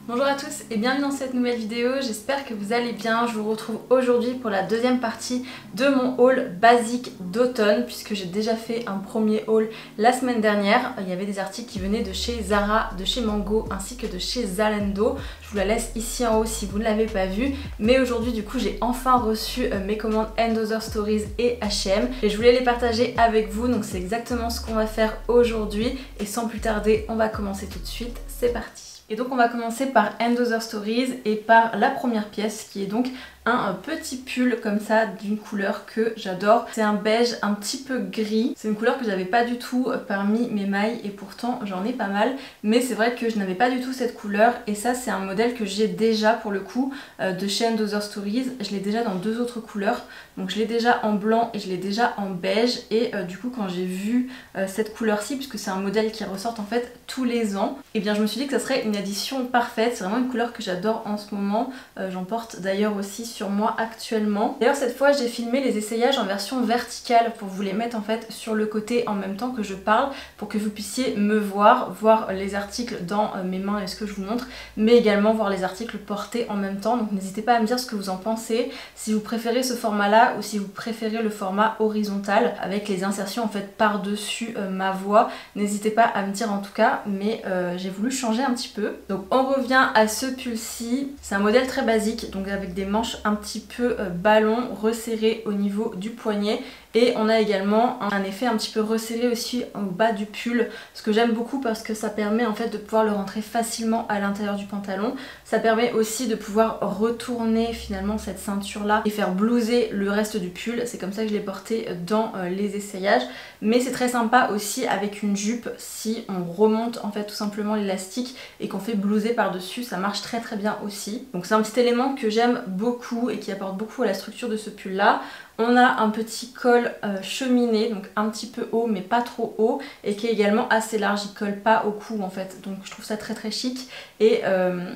Bonjour à tous et bienvenue dans cette nouvelle vidéo, j'espère que vous allez bien. Je vous retrouve aujourd'hui pour la deuxième partie de mon haul basique d'automne, puisque j'ai déjà fait un premier haul la semaine dernière. Il y avait des articles qui venaient de chez Zara, de chez Mango ainsi que de chez Zalando. Je vous la laisse ici en haut si vous ne l'avez pas vue. Mais aujourd'hui du coup j'ai enfin reçu mes commandes & Other Stories et H&M et je voulais les partager avec vous, donc c'est exactement ce qu'on va faire aujourd'hui. Et sans plus tarder, on va commencer tout de suite, c'est parti. Et donc on va commencer par & Other Stories et par la première pièce qui est donc un petit pull comme ça d'une couleur que j'adore. C'est un beige un petit peu gris. C'est une couleur que j'avais pas du tout parmi mes mailles et pourtant j'en ai pas mal. Mais c'est vrai que je n'avais pas du tout cette couleur et ça c'est un modèle que j'ai déjà pour le coup de chez & Other Stories. Je l'ai déjà dans deux autres couleurs. Donc je l'ai déjà en blanc et je l'ai déjà en beige et du coup quand j'ai vu cette couleur-ci, puisque c'est un modèle qui ressort en fait tous les ans, et bien je me suis dit que ça serait une addition parfaite. C'est vraiment une couleur que j'adore en ce moment. J'en porte d'ailleurs aussi sur moi actuellement. D'ailleurs cette fois j'ai filmé les essayages en version verticale pour vous les mettre en fait sur le côté en même temps que je parle, pour que vous puissiez me voir les articles dans mes mains et ce que je vous montre, mais également voir les articles portés en même temps. Donc n'hésitez pas à me dire ce que vous en pensez, si vous préférez ce format là ou si vous préférez le format horizontal avec les insertions en fait par dessus ma voix. N'hésitez pas à me dire en tout cas, mais j'ai voulu changer un petit peu. Donc on revient à ce pull ci, c'est un modèle très basique, donc avec des manches un petit peu ballon resserré au niveau du poignet. Et on a également un effet un petit peu resserré aussi au bas du pull, ce que j'aime beaucoup parce que ça permet en fait de pouvoir le rentrer facilement à l'intérieur du pantalon. Ça permet aussi de pouvoir retourner finalement cette ceinture là et faire blouser le reste du pull. C'est comme ça que je l'ai porté dans les essayages. Mais c'est très sympa aussi avec une jupe si on remonte en fait tout simplement l'élastique et qu'on fait blouser par dessus, ça marche très très bien aussi. Donc c'est un petit élément que j'aime beaucoup et qui apporte beaucoup à la structure de ce pull là. On a un petit col cheminé, donc un petit peu haut mais pas trop haut, et qui est également assez large, il colle pas au cou en fait, donc je trouve ça très très chic et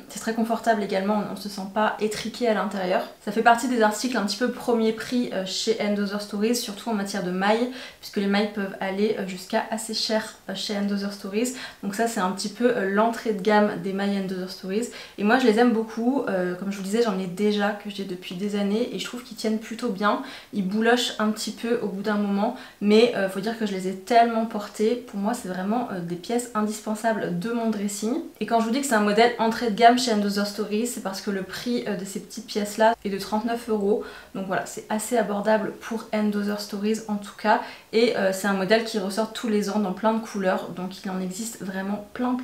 c'est très confortable également, on ne se sent pas étriqué à l'intérieur. Ça fait partie des articles un petit peu premier prix chez & Other Stories, surtout en matière de mailles, puisque les mailles peuvent aller jusqu'à assez cher chez & Other Stories, donc ça c'est un petit peu l'entrée de gamme des mailles & Other Stories, et moi je les aime beaucoup. Comme je vous le disais, j'en ai déjà, que j'ai depuis des années, et je trouve qu'ils tiennent plutôt bien. Ils boulochent un petit peu au bout d'un moment, mais faut dire que je les ai tellement portés. Pour moi c'est vraiment des pièces indispensables de mon dressing. Et quand je vous dis que c'est un modèle entrée de gamme chez & Other Stories, c'est parce que le prix de ces petites pièces là est de 39 €. Donc voilà, c'est assez abordable pour & Other Stories en tout cas. Et c'est un modèle qui ressort tous les ans dans plein de couleurs, donc il en existe vraiment plein.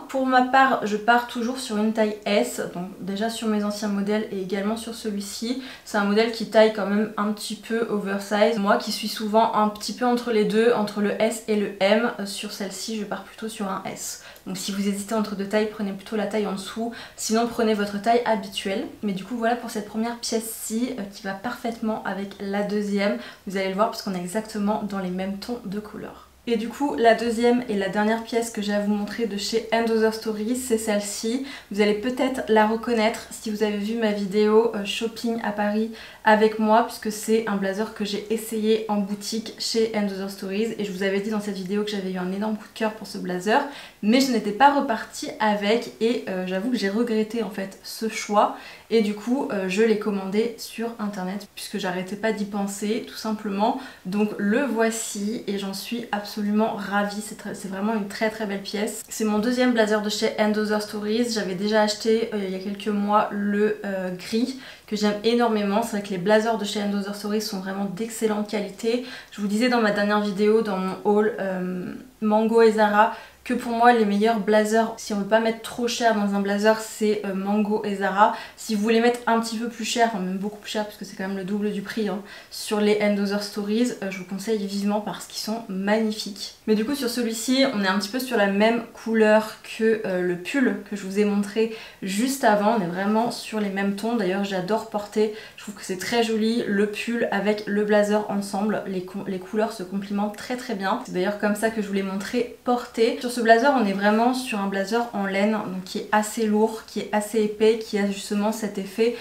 Pour ma part, je pars toujours sur une taille S, donc déjà sur mes anciens modèles et également sur celui-ci. C'est un modèle qui taille quand même un petit peu oversize. Moi qui suis souvent un petit peu entre les deux, entre le S et le M, sur celle-ci je pars plutôt sur un S. Donc si vous hésitez entre deux tailles, prenez plutôt la taille en dessous, sinon prenez votre taille habituelle. Mais du coup voilà pour cette première pièce-ci qui va parfaitement avec la deuxième. Vous allez le voir parce qu'on est exactement dans les mêmes tons de couleur. Et du coup la deuxième et la dernière pièce que j'ai à vous montrer de chez & Other Stories, c'est celle-ci. Vous allez peut-être la reconnaître si vous avez vu ma vidéo shopping à Paris avec moi, puisque c'est un blazer que j'ai essayé en boutique chez & Other Stories, et je vous avais dit dans cette vidéo que j'avais eu un énorme coup de cœur pour ce blazer, mais je n'étais pas repartie avec, et j'avoue que j'ai regretté en fait ce choix, et du coup je l'ai commandé sur internet puisque j'arrêtais pas d'y penser tout simplement. Donc le voici et j'en suis absolument ravie, c'est vraiment une très très belle pièce. C'est mon deuxième blazer de chez & Other Stories. J'avais déjà acheté il y a quelques mois le gris que j'aime énormément. C'est vrai que les blazers de chez & Other Stories sont vraiment d'excellente qualité. Je vous disais dans ma dernière vidéo, dans mon haul Mango et Zara, que pour moi les meilleurs blazers, si on veut pas mettre trop cher dans un blazer, c'est Mango et Zara. Si vous voulez mettre un petit peu plus cher, enfin même beaucoup plus cher parce que c'est quand même le double du prix sur les & Other Stories, je vous conseille vivement parce qu'ils sont magnifiques. Mais du coup sur celui-ci on est un petit peu sur la même couleur que le pull que je vous ai montré juste avant. On est vraiment sur les mêmes tons, d'ailleurs j'adore porter, je trouve que c'est très joli le pull avec le blazer ensemble, les couleurs se complimentent très très bien. C'est d'ailleurs comme ça que je vous l'ai montré porté. Sur ce blazer on est vraiment sur un blazer en laine, donc qui est assez lourd, qui est assez épais, qui a justement cet effet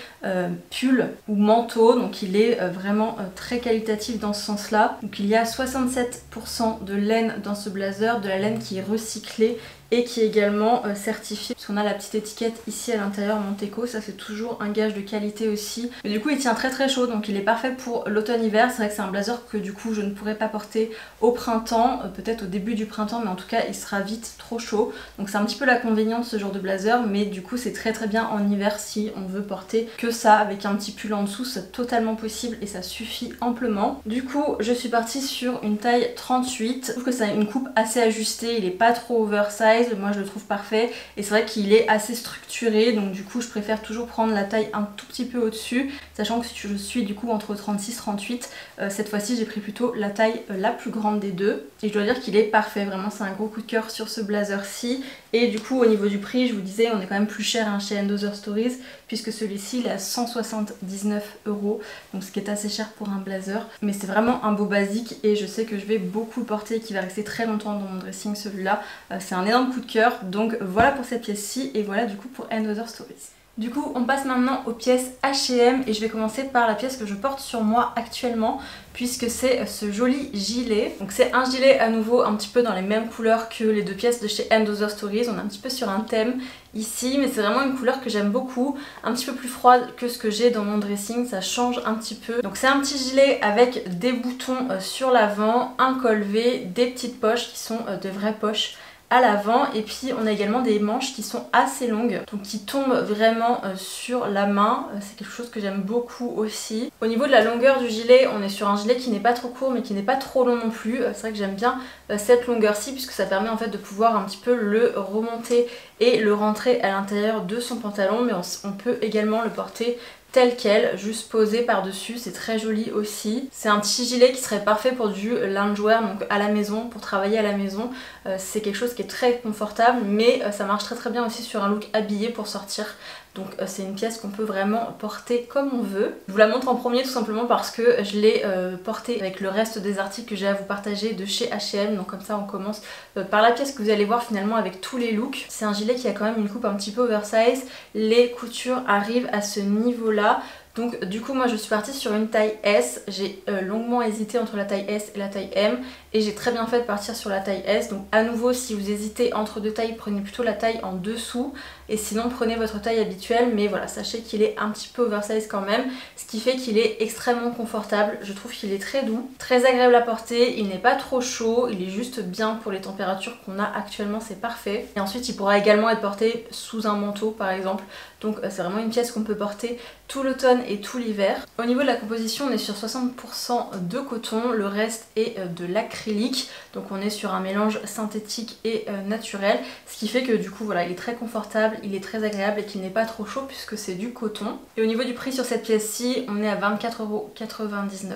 pull ou manteau, donc il est vraiment très qualitatif dans ce sens là. Donc il y a 67% de laine dans ce blazer, de la laine qui est recyclée et qui est également certifié, parce qu'on a la petite étiquette ici à l'intérieur Monteco, ça c'est toujours un gage de qualité aussi. Mais du coup il tient très chaud, donc il est parfait pour l'automne-hiver. C'est vrai que c'est un blazer que du coup je ne pourrais pas porter au printemps, peut-être au début du printemps, mais en tout cas il sera vite trop chaud. Donc c'est un petit peu l'inconvénient de ce genre de blazer, mais du coup c'est très bien en hiver si on veut porter que ça avec un petit pull en dessous, c'est totalement possible et ça suffit amplement. Du coup je suis partie sur une taille 38, je trouve que c'est une coupe assez ajustée, il est pas trop oversize, moi je le trouve parfait et c'est vrai qu'il est assez structuré, donc du coup je préfère toujours prendre la taille un tout petit peu au-dessus, sachant que je suis du coup entre 36-38, cette fois-ci j'ai pris plutôt la taille la plus grande des deux et je dois dire qu'il est parfait, vraiment c'est un gros coup de cœur sur ce blazer-ci. Et du coup au niveau du prix, je vous disais, on est quand même plus cher hein, chez Endother Stories, puisque celui-ci il est à 179 €, donc ce qui est assez cher pour un blazer, mais c'est vraiment un beau basique et je sais que je vais beaucoup le porter et qu'il va rester très longtemps dans mon dressing. Celui-là c'est un énorme coup de cœur, donc voilà pour cette pièce-ci et voilà du coup pour Endother Stories. Du coup on passe maintenant aux pièces H&M et je vais commencer par la pièce que je porte sur moi actuellement, puisque c'est ce joli gilet. Donc c'est un gilet à nouveau un petit peu dans les mêmes couleurs que les deux pièces de chez Endother Stories, on est un petit peu sur un thème ici, mais c'est vraiment une couleur que j'aime beaucoup, un petit peu plus froide que ce que j'ai dans mon dressing, ça change un petit peu. Donc c'est un petit gilet avec des boutons sur l'avant, un col V, des petites poches qui sont de vraies poches à l'avant, et puis on a également des manches qui sont assez longues, donc qui tombent vraiment sur la main, c'est quelque chose que j'aime beaucoup aussi. Au niveau de la longueur du gilet, on est sur un gilet qui n'est pas trop court mais qui n'est pas trop long non plus, c'est vrai que j'aime bien cette longueur-ci puisque ça permet en fait de pouvoir un petit peu le remonter et le rentrer à l'intérieur de son pantalon, mais on peut également le porter tel quel, juste posé par dessus, c'est très joli aussi. C'est un petit gilet qui serait parfait pour du loungewear, donc à la maison, pour travailler à la maison. C'est quelque chose qui est très confortable, mais ça marche très bien aussi sur un look habillé pour sortir. Donc c'est une pièce qu'on peut vraiment porter comme on veut. Je vous la montre en premier tout simplement parce que je l'ai portée avec le reste des articles que j'ai à vous partager de chez H&M. Donc comme ça on commence par la pièce que vous allez voir finalement avec tous les looks. C'est un gilet qui a quand même une coupe un petit peu oversize. Les coutures arrivent à ce niveau-là. Donc du coup moi je suis partie sur une taille S, j'ai longuement hésité entre la taille S et la taille M et j'ai très bien fait de partir sur la taille S. Donc à nouveau, si vous hésitez entre deux tailles, prenez plutôt la taille en dessous et sinon prenez votre taille habituelle, mais voilà, sachez qu'il est un petit peu oversize quand même, ce qui fait qu'il est extrêmement confortable. Je trouve qu'il est très doux, très agréable à porter, il n'est pas trop chaud, il est juste bien pour les températures qu'on a actuellement, c'est parfait. Et ensuite il pourra également être porté sous un manteau par exemple, donc c'est vraiment une pièce qu'on peut porter tout l'automne et tout l'hiver. Au niveau de la composition, on est sur 60% de coton, le reste est de l'acrylique, donc on est sur un mélange synthétique et naturel, ce qui fait que du coup voilà, il est très confortable, il est très agréable et qu'il n'est pas trop chaud puisque c'est du coton. Et au niveau du prix sur cette pièce-ci, on est à 24,99 €.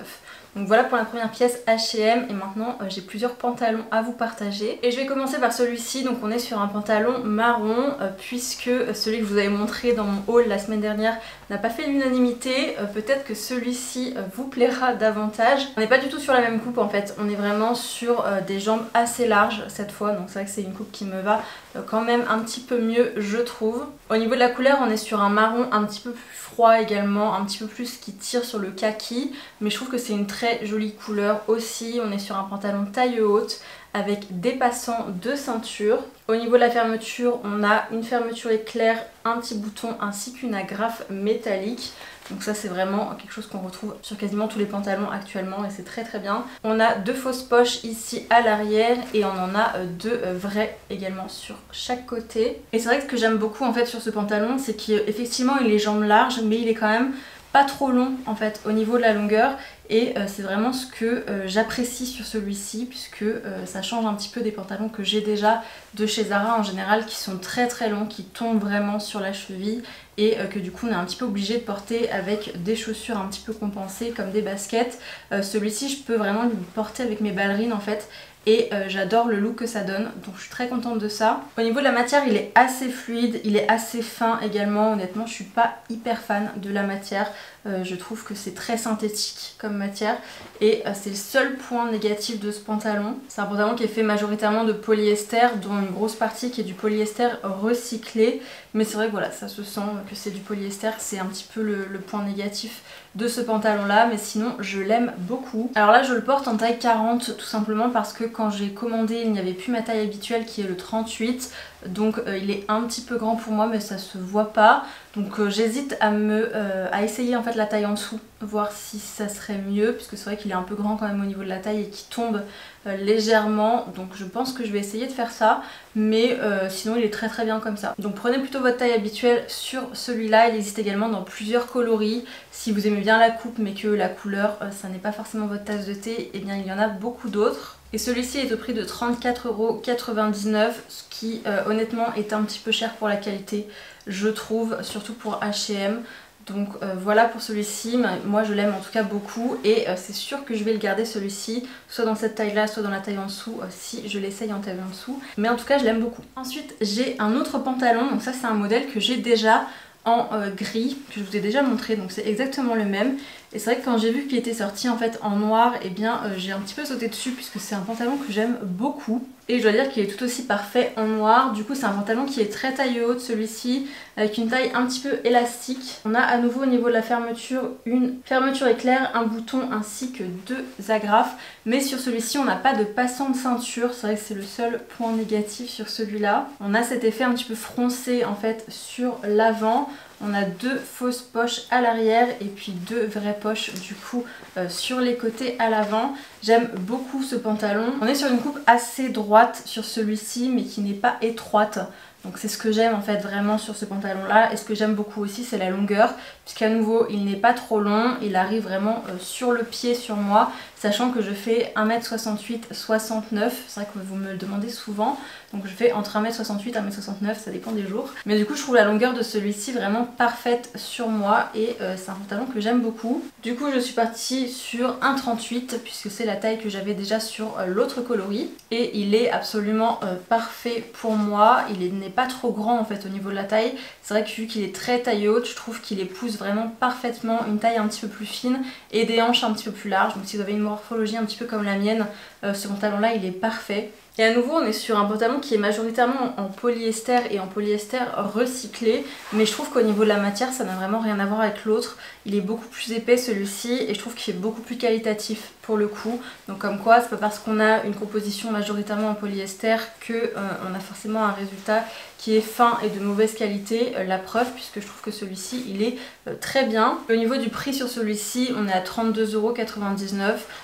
Donc voilà pour la première pièce H&M et maintenant j'ai plusieurs pantalons à vous partager. Et je vais commencer par celui-ci, donc on est sur un pantalon marron puisque celui que je vous avais montré dans mon haul la semaine dernière n'a pas fait l'unanimité. Peut-être que celui-ci vous plaira davantage. On n'est pas du tout sur la même coupe en fait, on est vraiment sur des jambes assez larges cette fois, donc c'est vrai que c'est une coupe qui me va quand même un petit peu mieux je trouve. Au niveau de la couleur, on est sur un marron un petit peu plus froid également, un petit peu plus qui tire sur le kaki, mais je trouve que c'est une très jolie couleur aussi. On est sur un pantalon taille haute avec des passants de ceinture. Au niveau de la fermeture, on a une fermeture éclair, un petit bouton ainsi qu'une agrafe métallique. Donc ça c'est vraiment quelque chose qu'on retrouve sur quasiment tous les pantalons actuellement et c'est très bien. On a deux fausses poches ici à l'arrière et on en a deux vraies également sur chaque côté. Et c'est vrai que ce que j'aime beaucoup en fait sur ce pantalon, c'est qu'effectivement il est jambes larges mais il est quand même pas trop long en fait au niveau de la longueur. Et c'est vraiment ce que j'apprécie sur celui-ci puisque ça change un petit peu des pantalons que j'ai déjà de chez Zara en général qui sont très longs, qui tombent vraiment sur la cheville et que du coup on est un petit peu obligé de porter avec des chaussures un petit peu compensées comme des baskets. Celui-ci je peux vraiment le porter avec mes ballerines en fait. Et j'adore le look que ça donne, donc je suis très contente de ça. Au niveau de la matière, il est assez fluide, il est assez fin également. Honnêtement, je suis pas hyper fan de la matière. Je trouve que c'est très synthétique comme matière et c'est le seul point négatif de ce pantalon. C'est un pantalon qui est fait majoritairement de polyester, dont une grosse partie qui est du polyester recyclé, mais c'est vrai que voilà, ça se sent que c'est du polyester, c'est un petit peu le point négatif de ce pantalon là, mais sinon je l'aime beaucoup. Alors là je le porte en taille 40 tout simplement parce que quand j'ai commandé il n'y avait plus ma taille habituelle qui est le 38, donc il est un petit peu grand pour moi mais ça se voit pas, donc j'hésite à essayer en fait la taille en dessous, voir si ça serait mieux, puisque c'est vrai qu'il est un peu grand quand même au niveau de la taille et qu'il tombe légèrement, donc je pense que je vais essayer de faire ça, mais sinon il est très très bien comme ça. Donc prenez plutôt votre taille habituelle sur celui-là, il existe également dans plusieurs coloris. Si vous aimez bien la coupe mais que la couleur ça n'est pas forcément votre tasse de thé, et bien il y en a beaucoup d'autres. Et celui-ci est au prix de 34,99 €, ce qui honnêtement est un petit peu cher pour la qualité, je trouve, surtout pour H&M. Donc voilà pour celui-ci, moi je l'aime en tout cas beaucoup et c'est sûr que je vais le garder celui-ci, soit dans cette taille là, soit dans la taille en dessous, si je l'essaye en taille en dessous. Mais en tout cas je l'aime beaucoup. Ensuite j'ai un autre pantalon, donc ça c'est un modèle que j'ai déjà en gris, que je vous ai déjà montré, donc c'est exactement le même. Et c'est vrai que quand j'ai vu qu'il était sorti en fait en noir, et bien j'ai un petit peu sauté dessus puisque c'est un pantalon que j'aime beaucoup. Et je dois dire qu'il est tout aussi parfait en noir. Du coup c'est un pantalon qui est très taille haute celui-ci, avec une taille un petit peu élastique. On a à nouveau au niveau de la fermeture une fermeture éclair, un bouton ainsi que 2 agrafes. Mais sur celui-ci on n'a pas de passant de ceinture, c'est vrai que c'est le seul point négatif sur celui-là. On a cet effet un petit peu froncé en fait sur l'avant. On a 2 fausses poches à l'arrière et puis 2 vraies poches du coup sur les côtés à l'avant. J'aime beaucoup ce pantalon. On est sur une coupe assez droite sur celui-ci mais qui n'est pas étroite. Donc c'est ce que j'aime en fait vraiment sur ce pantalon là, et ce que j'aime beaucoup aussi c'est la longueur, puisqu'à nouveau il n'est pas trop long, il arrive vraiment sur le pied sur moi, sachant que je fais 1m68, 69, c'est vrai que vous me le demandez souvent, donc je fais entre 1m68 et 1m69, ça dépend des jours. Mais du coup je trouve la longueur de celui-ci vraiment parfaite sur moi et c'est un pantalon que j'aime beaucoup. Du coup je suis partie sur un 38 puisque c'est la taille que j'avais déjà sur l'autre coloris, et il est absolument parfait pour moi, il n'est pas trop grand en fait au niveau de la taille. C'est vrai que vu qu'il est très taille haute, je trouve qu'il épouse vraiment parfaitement une taille un petit peu plus fine et des hanches un petit peu plus larges. Donc si vous avez une morphologie un petit peu comme la mienne, ce pantalon là il est parfait. Et à nouveau on est sur un pantalon qui est majoritairement en polyester et en polyester recyclé, mais je trouve qu'au niveau de la matière ça n'a vraiment rien à voir avec l'autre. Il est beaucoup plus épais celui-ci et je trouve qu'il est beaucoup plus qualitatif pour le coup. Donc comme quoi c'est pas parce qu'on a une composition majoritairement en polyester que on a forcément un résultat qui est fin et de mauvaise qualité, la preuve puisque je trouve que celui-ci il est très bien. Au niveau du prix sur celui-ci on est à 32,99 €,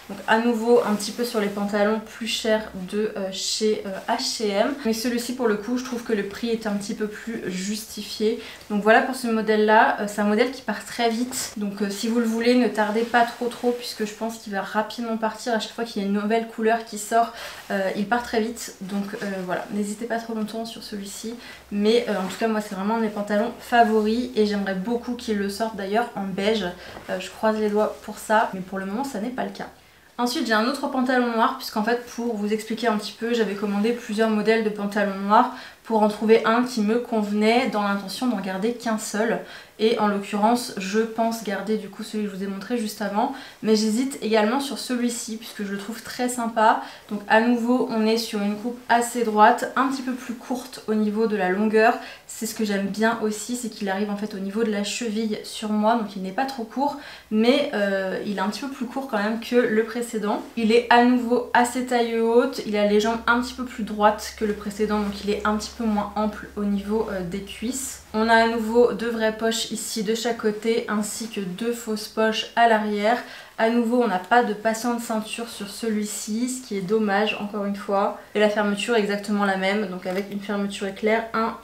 donc à nouveau un petit peu sur les pantalons plus chers de chez H&M, mais celui-ci pour le coup je trouve que le prix est un petit peu plus justifié. Donc voilà pour ce modèle là, c'est un modèle qui part très vite, donc si vous le voulez ne tardez pas trop puisque je pense qu'il va rapidement partir à chaque fois qu'il y a une nouvelle couleur qui sort, il part très vite, donc voilà, n'hésitez pas trop longtemps sur celui-ci. Mais en tout cas moi c'est vraiment un de mes pantalons favoris et j'aimerais beaucoup qu'ils le sortent d'ailleurs en beige, je croise les doigts pour ça, mais pour le moment ça n'est pas le cas. Ensuite j'ai un autre pantalon noir, puisqu'en fait pour vous expliquer un petit peu, j'avais commandé plusieurs modèles de pantalons noirs pour en trouver un qui me convenait dans l'intention d'en garder qu'un seul. Et en l'occurrence je pense garder du coup celui que je vous ai montré juste avant, mais j'hésite également sur celui-ci puisque je le trouve très sympa. Donc à nouveau on est sur une coupe assez droite, un petit peu plus courte au niveau de la longueur. C'est ce que j'aime bien aussi, c'est qu'il arrive en fait au niveau de la cheville sur moi, donc il n'est pas trop court, mais il est un petit peu plus court quand même que le précédent. Il est à nouveau assez taille haute, il a les jambes un petit peu plus droites que le précédent, donc il est un petit peu moins ample au niveau des cuisses. On a à nouveau 2 vraies poches ici de chaque côté ainsi que 2 fausses poches à l'arrière. À nouveau on n'a pas de passant de ceinture sur celui-ci, ce qui est dommage encore une fois. Et la fermeture est exactement la même, donc avec une fermeture éclair, un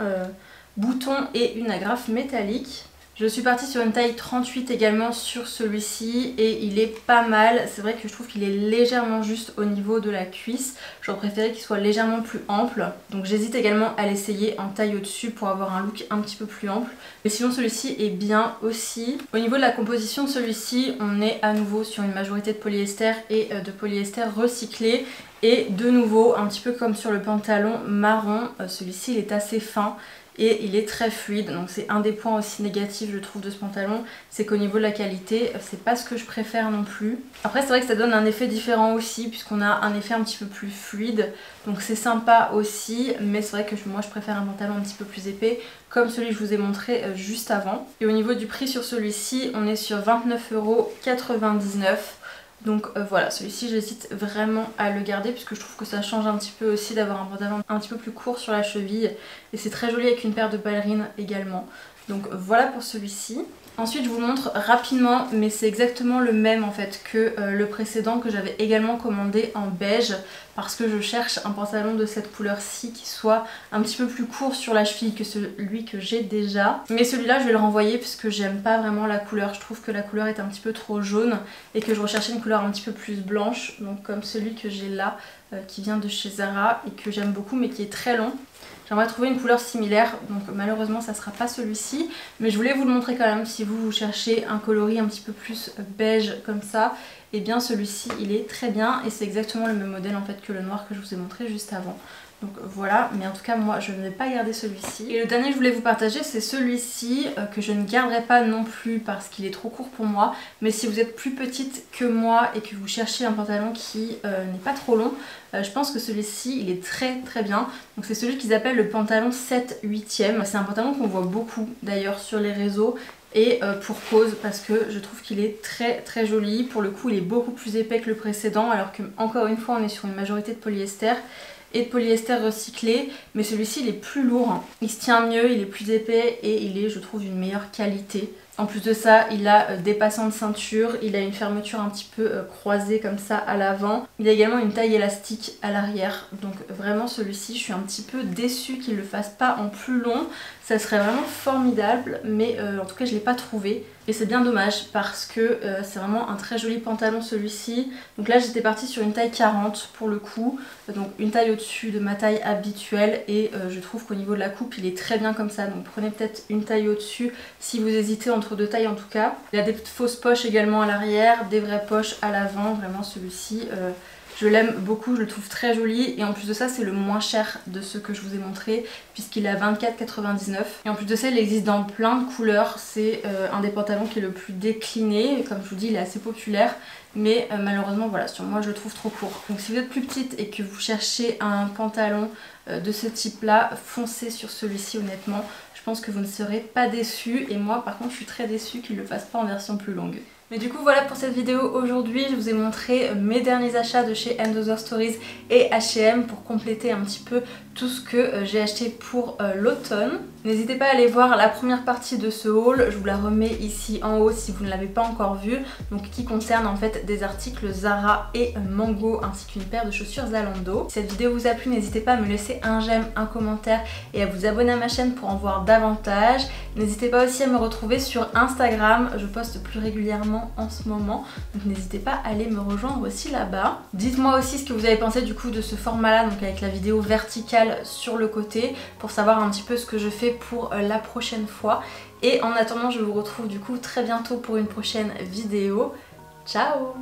bouton et une agrafe métallique. Je suis partie sur une taille 38 également sur celui-ci et il est pas mal. C'est vrai que je trouve qu'il est légèrement juste au niveau de la cuisse. J'aurais préféré qu'il soit légèrement plus ample. Donc j'hésite également à l'essayer en taille au-dessus pour avoir un look un petit peu plus ample. Mais sinon celui-ci est bien aussi. Au niveau de la composition de celui-ci, on est à nouveau sur une majorité de polyester et de polyester recyclé. Et de nouveau, un petit peu comme sur le pantalon marron, celui-ci il est assez fin et il est très fluide, donc c'est un des points aussi négatifs je trouve de ce pantalon, c'est qu'au niveau de la qualité c'est pas ce que je préfère non plus. Après c'est vrai que ça donne un effet différent aussi puisqu'on a un effet un petit peu plus fluide, donc c'est sympa aussi, mais c'est vrai que moi je préfère un pantalon un petit peu plus épais comme celui que je vous ai montré juste avant. Et au niveau du prix sur celui-ci on est sur 29,99 €. Donc voilà, celui-ci j'hésite vraiment à le garder puisque je trouve que ça change un petit peu aussi d'avoir un pantalon un petit peu plus court sur la cheville. Et c'est très joli avec une paire de ballerines également. Donc voilà pour celui-ci. Ensuite je vous montre rapidement, mais c'est exactement le même en fait que le précédent que j'avais également commandé en beige, parce que je cherche un pantalon de cette couleur-ci qui soit un petit peu plus court sur la cheville que celui que j'ai déjà. Mais celui-là je vais le renvoyer puisque j'aime pas vraiment la couleur, je trouve que la couleur est un petit peu trop jaune et que je recherchais une couleur un petit peu plus blanche, donc comme celui que j'ai là qui vient de chez Zara et que j'aime beaucoup mais qui est très long. J'aimerais trouver une couleur similaire, donc malheureusement ça sera pas celui-ci, mais je voulais vous le montrer quand même si vous cherchez un coloris un petit peu plus beige comme ça, et bien celui-ci il est très bien et c'est exactement le même modèle en fait que le noir que je vous ai montré juste avant. Donc voilà, mais en tout cas moi je ne vais pas garder celui-ci. Et le dernier que je voulais vous partager c'est celui-ci que je ne garderai pas non plus parce qu'il est trop court pour moi. Mais si vous êtes plus petite que moi et que vous cherchez un pantalon qui n'est pas trop long, je pense que celui-ci il est très très bien. Donc c'est celui qu'ils appellent le pantalon 7/8e. C'est un pantalon qu'on voit beaucoup d'ailleurs sur les réseaux. Et pour cause, parce que je trouve qu'il est très très joli. Pour le coup il est beaucoup plus épais que le précédent, alors que encore une fois on est sur une majorité de polyester et de polyester recyclé, mais celui-ci il est plus lourd, il se tient mieux, il est plus épais et il est je trouve d'une meilleure qualité. En plus de ça, il a des passants de ceinture, il a une fermeture un petit peu croisée comme ça à l'avant. Il a également une taille élastique à l'arrière. Donc vraiment celui-ci, je suis un petit peu déçue qu'il ne le fasse pas en plus long. Ça serait vraiment formidable, mais en tout cas je ne l'ai pas trouvé. Et c'est bien dommage parce que c'est vraiment un très joli pantalon celui-ci. Donc là j'étais partie sur une taille 40 pour le coup. Donc une taille au-dessus de ma taille habituelle. Et je trouve qu'au niveau de la coupe il est très bien comme ça. Donc prenez peut-être une taille au-dessus si vous hésitez entre deux tailles en tout cas. Il a des fausses poches également à l'arrière, des vraies poches à l'avant. Vraiment celui-ci je l'aime beaucoup, je le trouve très joli et en plus de ça c'est le moins cher de ceux que je vous ai montré puisqu'il est à 24,99 €. Et en plus de ça il existe dans plein de couleurs, c'est un des pantalons qui est le plus décliné, comme je vous dis il est assez populaire. Mais malheureusement voilà, sur moi je le trouve trop court. Donc si vous êtes plus petite et que vous cherchez un pantalon de ce type là, foncez sur celui-ci honnêtement. Je pense que vous ne serez pas déçus et moi par contre je suis très déçue qu'il ne le fasse pas en version plus longue. Mais du coup voilà pour cette vidéo aujourd'hui, je vous ai montré mes derniers achats de chez Another Stories et H&M pour compléter un petit peu tout ce que j'ai acheté pour l'automne. N'hésitez pas à aller voir la première partie de ce haul, je vous la remets ici en haut si vous ne l'avez pas encore vue, donc qui concerne en fait des articles Zara et Mango ainsi qu'une paire de chaussures Zalando. Si cette vidéo vous a plu, n'hésitez pas à me laisser un j'aime, un commentaire et à vous abonner à ma chaîne pour en voir davantage. N'hésitez pas aussi à me retrouver sur Instagram, je poste plus régulièrement en ce moment, donc n'hésitez pas à aller me rejoindre aussi là-bas. Dites-moi aussi ce que vous avez pensé du coup de ce format là, donc avec la vidéo verticale sur le côté, pour savoir un petit peu ce que je fais pour la prochaine fois. Et en attendant je vous retrouve du coup très bientôt pour une prochaine vidéo. Ciao!